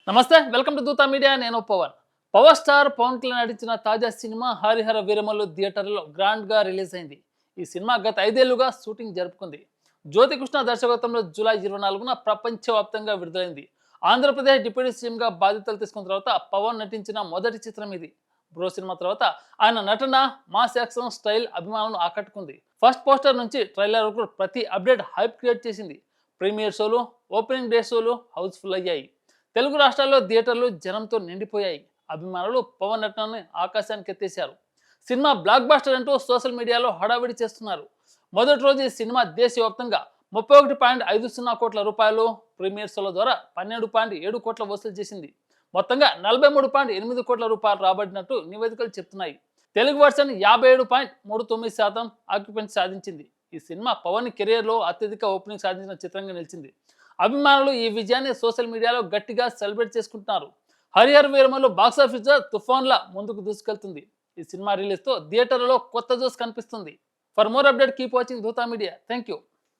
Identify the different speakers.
Speaker 1: నమస్తే, welcome to Dootha media. నేను Pawan. Power star Pawan Kalyan నటించిన తాజా సినిమా హరిహర వీరమల్లు థియేటర్లో గ్రాండ్గా రిలీజ్ అయింది. ఈ సినిమా గత 5 ఏళ్లుగా షూటింగ్ జరుపుకుంది. జ్యోతికృష్ణ దర్శకత్వంలో జూలై 24న ప్రపంచవ్యాప్తంగా విడుదలైంది. ఆంధ్రప్రదేశ్ డిప్యూటీ సీఎంగా బాధ్యతలు తీసుకున్న తర్వాత పవన్ నటించిన మొదటి చిత్రం ఇది. బ్రో సినిమా తర్వాత ఆయన నటన, మాస్ యాక్షన్ స్టైల్ అభిమానులను ఆకట్టుకుంది. ఫస్ట్ పోస్టర్ నుంచి ట్రైలర్ వరకు ప్రతి అప్డేట్ హైప్ క్రియేట్ చేసింది. ప్రీమియర్ షోలు, ఓపెనింగ్ డే షోలు హౌస్ఫుల్ అయ్యాయి. తెలుగు రాష్ట్రాల్లో థియేటర్లు జనంతో నిండిపోయాయి. అభిమానులు పవన్ నటనని ఆకాశానికి ఎత్తేశారు. సినిమా బ్లాక్ బాస్టర్ అంటూ సోషల్ మీడియాలో హడావిడి చేస్తున్నారు. మొదటి రోజు ఈ సినిమా దేశవ్యాప్తంగా 31.50 కోట్ల రూపాయలు, ప్రీమియర్ షోల ద్వారా 12.7 కోట్ల వసూలు చేసింది. మొత్తంగా 43.8 కోట్ల రూపాయలు రాబడినట్టు నివేదికలు చెప్తున్నాయి. తెలుగు వర్షన్ 57.39% ఆక్యుపెన్సీ సాధించింది. ఈ సినిమా పవన్ కెరియర్లో అత్యధిక ఓపెనింగ్ సాధించిన చిత్రంగా నిలిచింది. అభిమానులు ఈ విజయాన్ని సోషల్ మీడియాలో గట్టిగా సెలబ్రేట్ చేసుకుంటున్నారు. హరిహర వీరమల్లు బాక్సాఫీస్ తుఫాన్లా ముందుకు దూసుకెళ్తుంది. ఈ సినిమా రిలీజ్తో థియేటర్లలో కొత్త జోస్ కనిపిస్తుంది. For more update keep watching Dootha media. Thank you.